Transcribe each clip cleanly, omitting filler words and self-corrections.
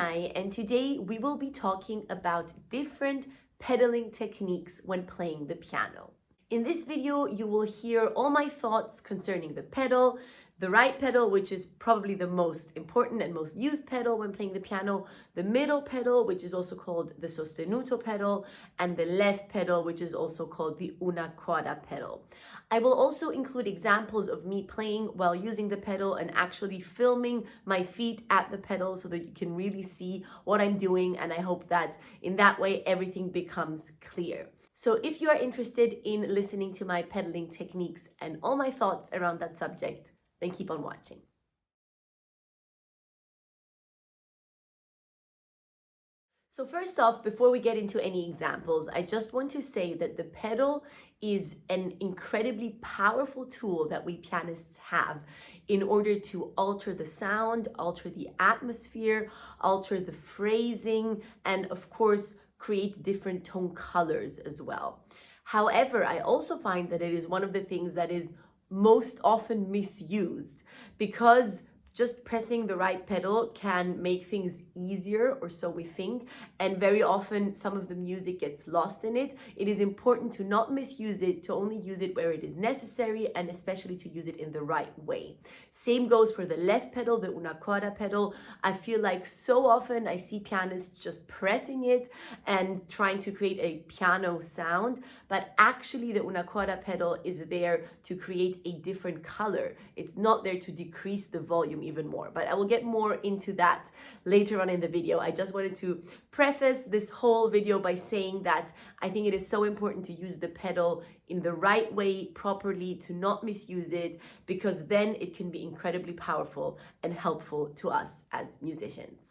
Mai, and today we will be talking about different pedaling techniques when playing the piano. In this video, you will hear all my thoughts concerning the pedal, the right pedal, which is probably the most important and most used pedal when playing the piano, the middle pedal, which is also called the Sustenuto pedal, and the left pedal, which is also called the una chorda pedal. I will also include examples of me playing while using the pedal and actually filming my feet at the pedal so that you can really see what I'm doing, and I hope that in that way everything becomes clear. So if you are interested in listening to my pedaling techniques and all my thoughts around that subject, then keep on watching. So first off, before we get into any examples, I just want to say that the pedal is an incredibly powerful tool that we pianists have in order to alter the sound, alter the atmosphere, alter the phrasing, and of course, create different tone colors as well. However, I also find that it is one of the things that is most often misused, because just pressing the right pedal can make things easier, or so we think, and very often some of the music gets lost in it. It is important to not misuse it, to only use it where it is necessary, and especially to use it in the right way. Same goes for the left pedal, the una chorda pedal. I feel like so often I see pianists just pressing it and trying to create a piano sound, but actually the una chorda pedal is there to create a different color. It's not there to decrease the volume even more, but I will get more into that later on in the video. I just wanted to preface this whole video by saying that I think it is so important to use the pedal in the right way, properly, to not misuse it, because then it can be incredibly powerful and helpful to us as musicians.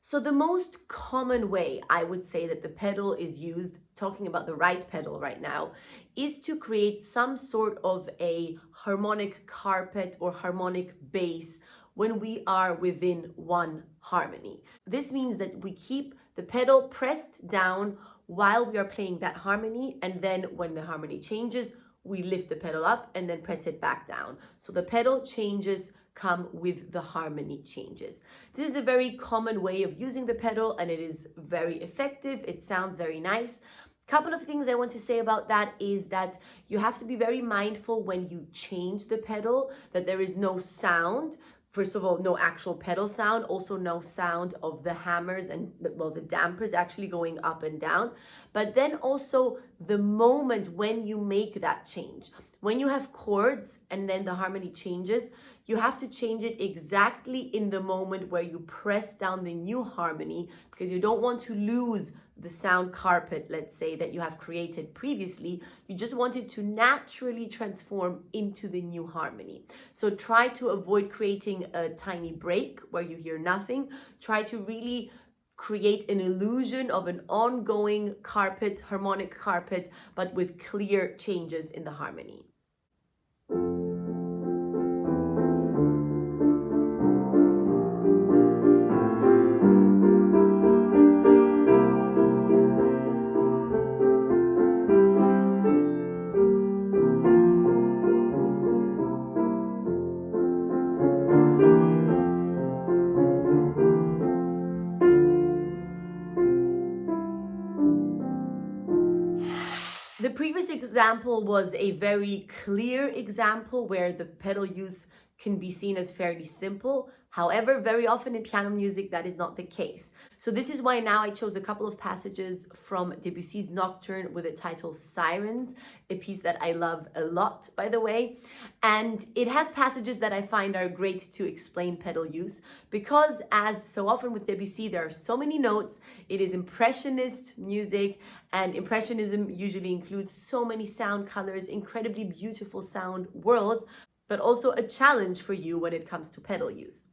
So the most common way I would say that the pedal is used, talking about the right pedal right now, is to create some sort of a harmonic carpet or harmonic base when we are within one harmony. This means that we keep the pedal pressed down while we are playing that harmony, and then when the harmony changes, we lift the pedal up and then press it back down. So the pedal changes come with the harmony changes. This is a very common way of using the pedal, and it is very effective. It sounds very nice. Couple of things I want to say about that is that you have to be very mindful when you change the pedal, that there is no sound. First of all, no actual pedal sound, also no sound of the hammers and, well, the dampers actually going up and down. But then also the moment when you make that change. When you have chords and then the harmony changes, you have to change it exactly in the moment where you press down the new harmony, because you don't want to lose the sound carpet, let's say, that you have created previously. You just want it to naturally transform into the new harmony. So try to avoid creating a tiny break where you hear nothing. Try to really create an illusion of an ongoing carpet, harmonic carpet, but with clear changes in the harmony. The previous example was a very clear example where the pedal use can be seen as fairly simple. However, very often in piano music, that is not the case. So this is why now I chose a couple of passages from Debussy's Nocturne with the title Sirens, a piece that I love a lot, by the way. And it has passages that I find are great to explain pedal use, because as so often with Debussy, there are so many notes. It is impressionist music, and impressionism usually includes so many sound colors, incredibly beautiful sound worlds, but also a challenge for you when it comes to pedal use.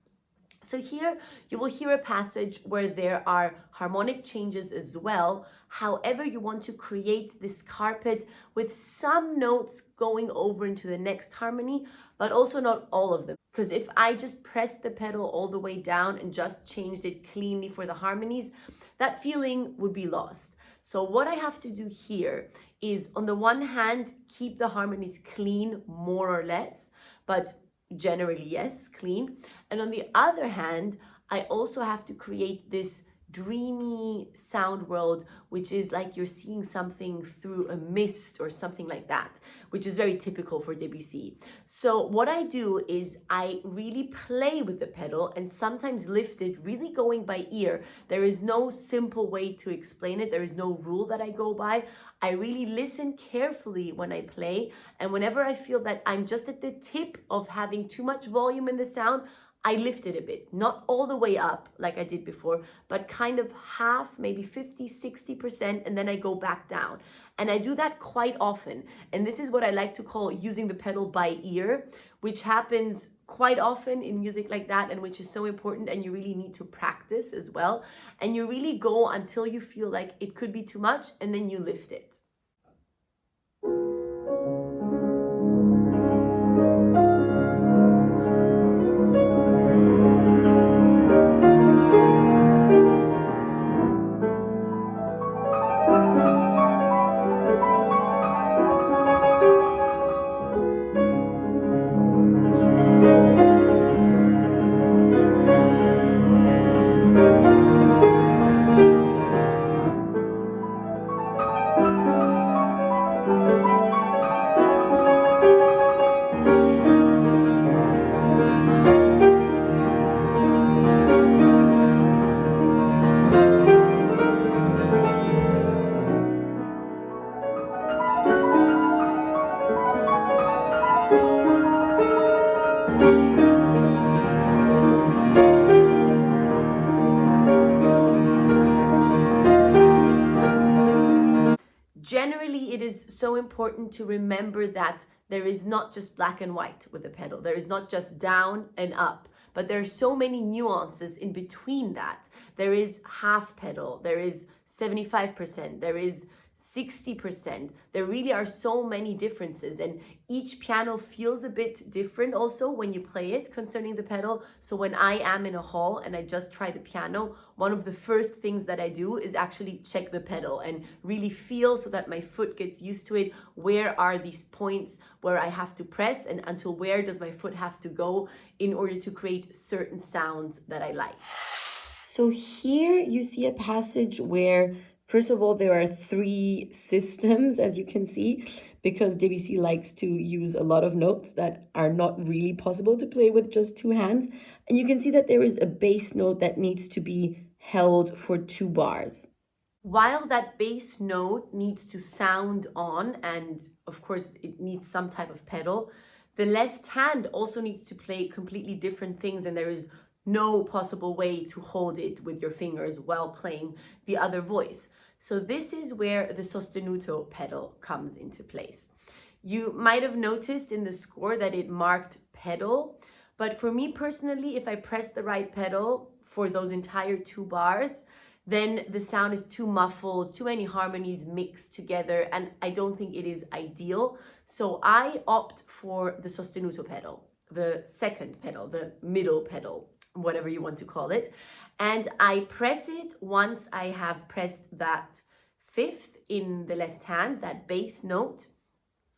So here you will hear a passage where there are harmonic changes as well. However, you want to create this carpet with some notes going over into the next harmony, but also not all of them. Because if I just pressed the pedal all the way down and just changed it cleanly for the harmonies, that feeling would be lost. So what I have to do here is, on the one hand, keep the harmonies clean, more or less, but generally, yes, clean. And on the other hand, I also have to create this dreamy sound world, which is like you're seeing something through a mist or something like that, which is very typical for Debussy. So what I do is I really play with the pedal and sometimes lift it, really going by ear. There is no simple way to explain it. There is no rule that I go by. I really listen carefully when I play, and whenever I feel that I'm just at the tip of having too much volume in the sound, I lift it a bit, not all the way up like I did before, but kind of half, maybe 50, 60%, and then I go back down. And I do that quite often. And this is what I like to call using the pedal by ear, which happens quite often in music like that, and which is so important, and you really need to practice as well. And you really go until you feel like it could be too much, and then you lift it. Generally, it is so important to remember that there is not just black and white with the pedal. There is not just down and up, but there are so many nuances in between that. There is half pedal, there is 75%, there is 60%. There really are so many differences, and each piano feels a bit different also when you play it concerning the pedal. So when I am in a hall and I just try the piano, one of the first things that I do is actually check the pedal and really feel, so that my foot gets used to it. Where are these points where I have to press, and until where does my foot have to go in order to create certain sounds that I like? So here you see a passage where, first of all, there are 3 systems, as you can see, because Debussy likes to use a lot of notes that are not really possible to play with just 2 hands. And you can see that there is a bass note that needs to be held for 2 bars. While that bass note needs to sound on, and of course it needs some type of pedal, the left hand also needs to play completely different things, and there is no possible way to hold it with your fingers while playing the other voice. So this is where the sostenuto pedal comes into place. You might have noticed in the score that it marked pedal, but for me personally, if I press the right pedal for those entire 2 bars, then the sound is too muffled, too many harmonies mixed together, and I don't think it is ideal. So I opt for the sostenuto pedal, the second pedal, the middle pedal, whatever you want to call it. And I press it once I have pressed that 5th in the left hand, that bass note.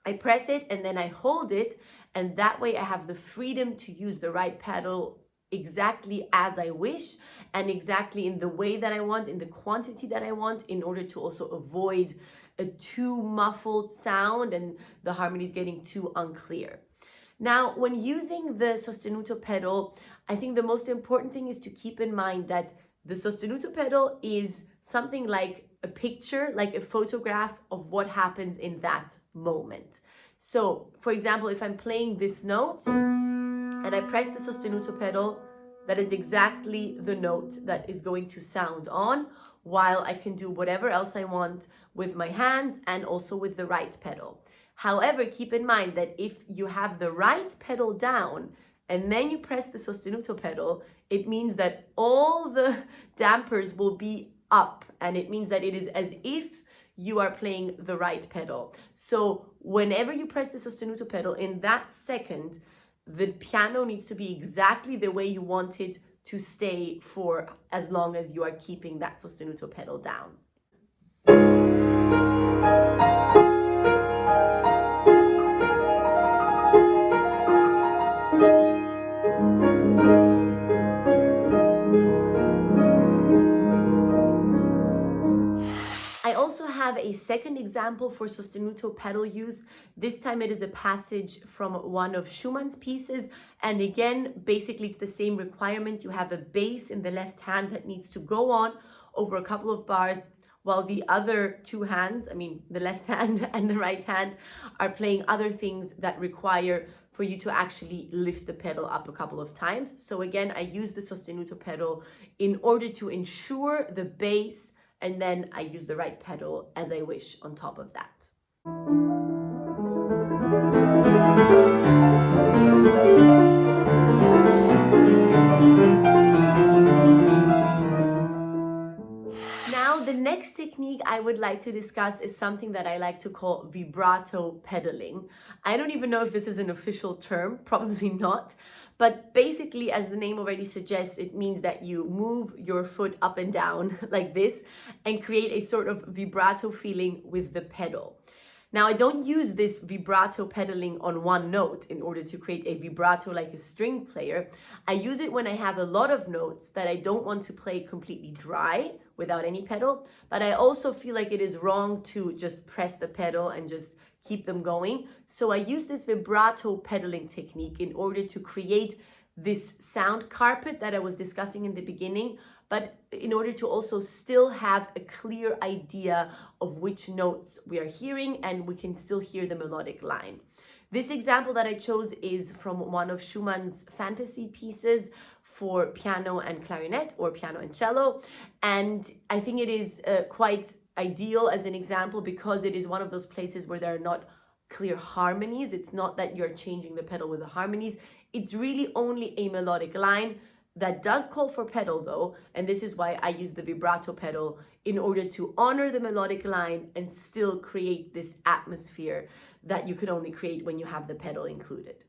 I press it and then I hold it, and that way I have the freedom to use the right pedal exactly as I wish, and exactly in the way that I want, in the quantity that I want, in order to also avoid a too muffled sound and the harmonies getting too unclear. Now, when using the sostenuto pedal, I think the most important thing is to keep in mind that the sostenuto pedal is something like a picture, like a photograph of what happens in that moment. So, for example, if I'm playing this note and I press the sostenuto pedal, that is exactly the note that is going to sound on, while I can do whatever else I want with my hands and also with the right pedal. However, keep in mind that if you have the right pedal down and then you press the sostenuto pedal, it means that all the dampers will be up, and it means that it is as if you are playing the right pedal. So whenever you press the sostenuto pedal, in that second, the piano needs to be exactly the way you want it to stay for as long as you are keeping that sostenuto pedal down. I also have a second example for sostenuto pedal use. This time it is a passage from one of Schumann's pieces. And again, basically it's the same requirement. You have a bass in the left hand that needs to go on over a couple of bars, while the other two hands, I mean the left hand and the right hand, are playing other things that require for you to actually lift the pedal up a couple of times. So again, I use the sostenuto pedal in order to ensure the bass, and then I use the right pedal as I wish on top of that. Now, the next technique I would like to discuss is something that I like to call vibrato pedaling. I don't even know if this is an official term, probably not. But basically, as the name already suggests, it means that you move your foot up and down like this and create a sort of vibrato feeling with the pedal. Now, I don't use this vibrato pedaling on one note in order to create a vibrato like a string player. I use it when I have a lot of notes that I don't want to play completely dry without any pedal, but I also feel like it is wrong to just press the pedal and just keep them going. So I use this vibrato pedaling technique in order to create this sound carpet that I was discussing in the beginning, but in order to also still have a clear idea of which notes we are hearing, and we can still hear the melodic line. This example that I chose is from one of Schumann's fantasy pieces for piano and clarinet, or piano and cello, and I think it is quite ideal as an example because it is one of those places where there are not clear harmonies. It's not that you're changing the pedal with the harmonies. It's really only a melodic line that does call for pedal though, and this is why I use the vibrato pedal in order to honor the melodic line and still create this atmosphere that you can only create when you have the pedal included.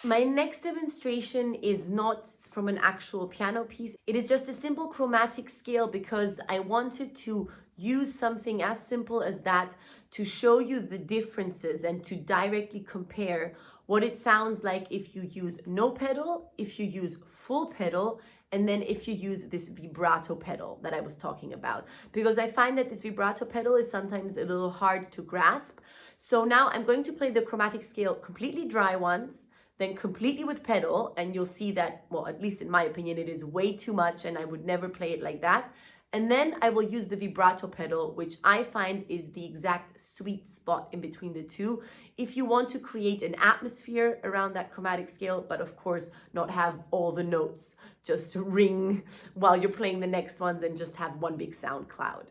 My next demonstration is not from an actual piano piece. It is just a simple chromatic scale because I wanted to use something as simple as that to show you the differences and to directly compare what it sounds like if you use no pedal, if you use full pedal, and then if you use this vibrato pedal that I was talking about. Because I find that this vibrato pedal is sometimes a little hard to grasp. So now I'm going to play the chromatic scale completely dry once, then completely with pedal, and you'll see that, well, at least in my opinion, it is way too much and I would never play it like that. And then I will use the vibrato pedal, which I find is the exact sweet spot in between the two. If you want to create an atmosphere around that chromatic scale, but of course not have all the notes just ring while you're playing the next ones and just have one big sound cloud.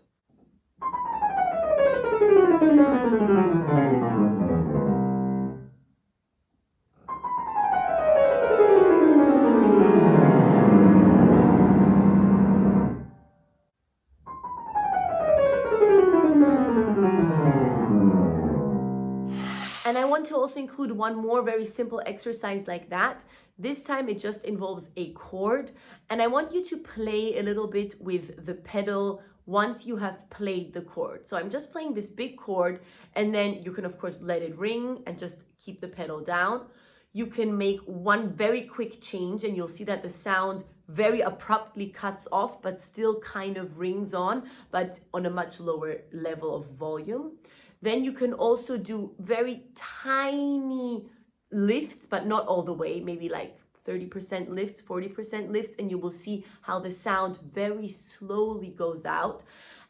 And I want to also include one more very simple exercise like that. This time it just involves a chord, and I want you to play a little bit with the pedal once you have played the chord. So I'm just playing this big chord, and then you can of course let it ring and just keep the pedal down. You can make one very quick change and you'll see that the sound very abruptly cuts off, but still kind of rings on, but on a much lower level of volume. Then you can also do very tiny lifts, but not all the way, maybe like 30% lifts, 40% lifts, and you will see how the sound very slowly goes out.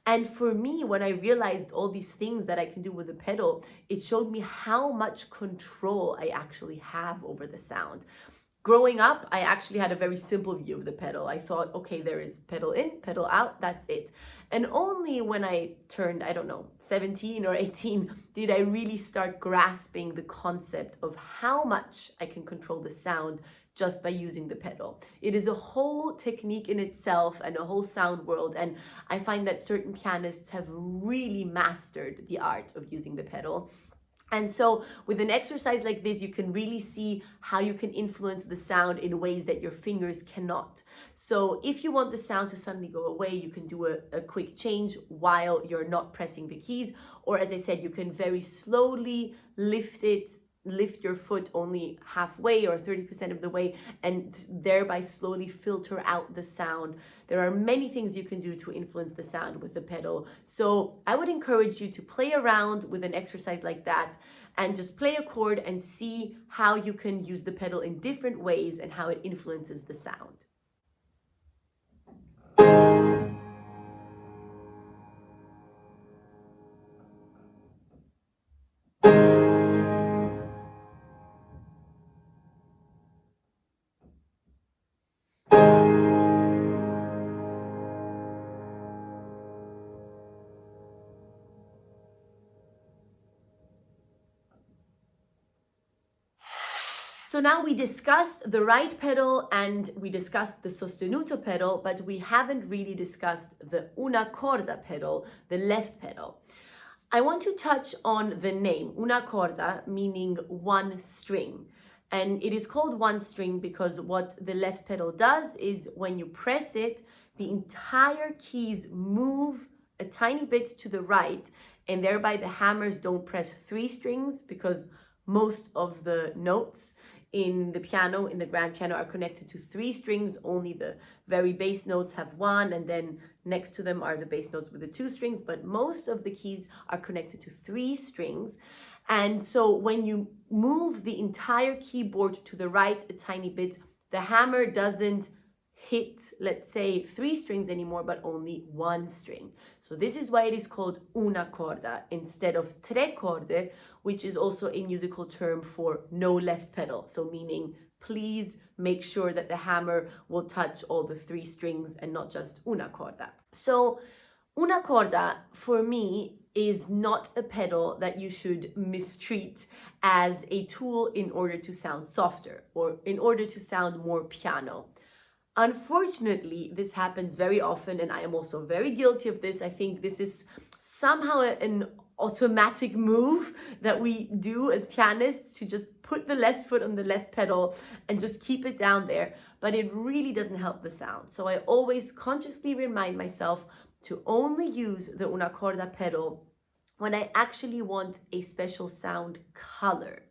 And for me, when I realized all these things that I can do with the pedal, it showed me how much control I actually have over the sound. Growing up, I actually had a very simple view of the pedal. I thought, okay, there is pedal in, pedal out, that's it. And only when I turned, I don't know, 17 or 18, did I really start grasping the concept of how much I can control the sound just by using the pedal. It is a whole technique in itself and a whole sound world. And I find that certain pianists have really mastered the art of using the pedal. And so with an exercise like this, you can really see how you can influence the sound in ways that your fingers cannot. So if you want the sound to suddenly go away, you can do a quick change while you're not pressing the keys. Or as I said, you can very slowly lift it lift your foot only halfway or 30% of the way and thereby slowly filter out the sound. There are many things you can do to influence the sound with the pedal. So I would encourage you to play around with an exercise like that and just play a chord and see how you can use the pedal in different ways and how it influences the sound. So now we discussed the right pedal and we discussed the sostenuto pedal, but we haven't really discussed the una corda pedal, the left pedal. I want to touch on the name, una corda, meaning one string. And it is called one string because what the left pedal does is when you press it, the entire keys move a tiny bit to the right, and thereby the hammers don't press 3 strings because most of the notes in the piano, in the grand piano, are connected to 3 strings. Only the very bass notes have 1, and then next to them are the bass notes with the 2 strings, but most of the keys are connected to 3 strings. And so when you move the entire keyboard to the right a tiny bit, the hammer doesn't hit, let's say, 3 strings anymore, but only 1 string. So this is why it is called una corda instead of tre corde, which is also a musical term for no left pedal. So meaning, please make sure that the hammer will touch all the 3 strings and not just una corda. So una corda, for me, is not a pedal that you should mistreat as a tool in order to sound softer or in order to sound more piano. Unfortunately, this happens very often, and I am also very guilty of this. I think this is somehow an automatic move that we do as pianists, to just put the left foot on the left pedal and just keep it down there, but it really doesn't help the sound. So I always consciously remind myself to only use the una corda pedal when I actually want a special sound color.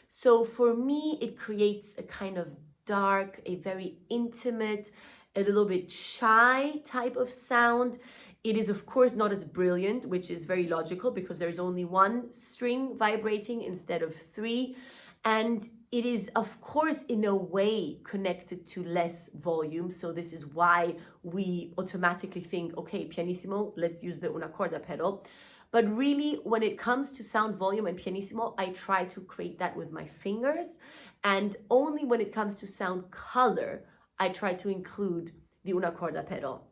So for me, it creates a kind of dark, a very intimate, a little bit shy type of sound. It is of course not as brilliant, which is very logical because there's only 1 string vibrating instead of 3. And it is of course in a way connected to less volume. So this is why we automatically think, okay, pianissimo, let's use the una corda pedal. But really, when it comes to sound volume and pianissimo, I try to create that with my fingers. And only when it comes to sound color, I try to include the una corda pedal.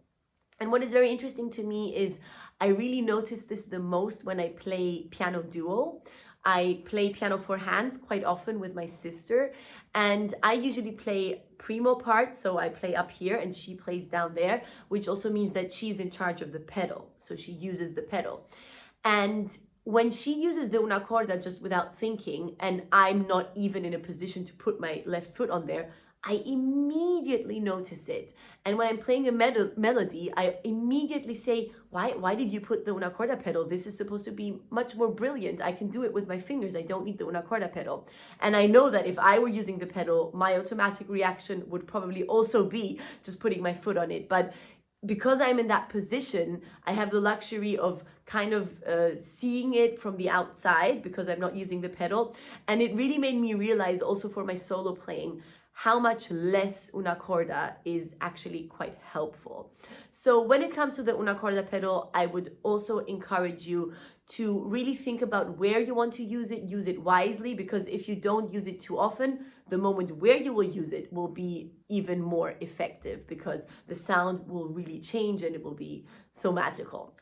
And what is very interesting to me is I really notice this the most when I play piano duo. I play piano for hands quite often with my sister, and I usually play primo part, so I play up here and she plays down there, which also means that she's in charge of the pedal, so she uses the pedal. And when she uses the una corda just without thinking, and I'm not even in a position to put my left foot on there, I immediately notice it. And when I'm playing a melody, I immediately say, why did you put the una corda pedal? This is supposed to be much more brilliant. I can do it with my fingers. I don't need the una corda pedal. And I know that if I were using the pedal, my automatic reaction would probably also be just putting my foot on it. But because I'm in that position, I have the luxury of kind of seeing it from the outside because I'm not using the pedal. And it really made me realize also for my solo playing how much less una corda is actually quite helpful. So when it comes to the una corda pedal, I would also encourage you to really think about where you want to use it wisely, because if you don't use it too often, the moment where you will use it will be even more effective because the sound will really change and it will be so magical.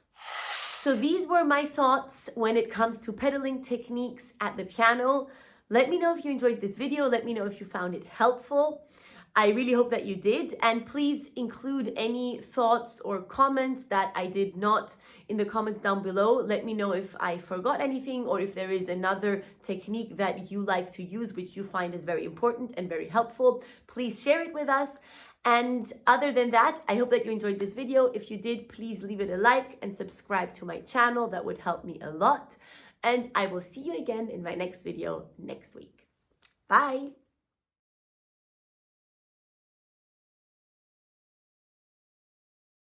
So these were my thoughts when it comes to pedaling techniques at the piano. Let me know if you enjoyed this video. Let me know if you found it helpful. I really hope that you did. And please include any thoughts or comments that I did not in the comments down below. Let me know if I forgot anything or if there is another technique that you like to use, which you find is very important and very helpful. Please share it with us. And other than that, I hope that you enjoyed this video. If you did, please leave it a like and subscribe to my channel. That would help me a lot. And I will see you again in my next video next week. Bye!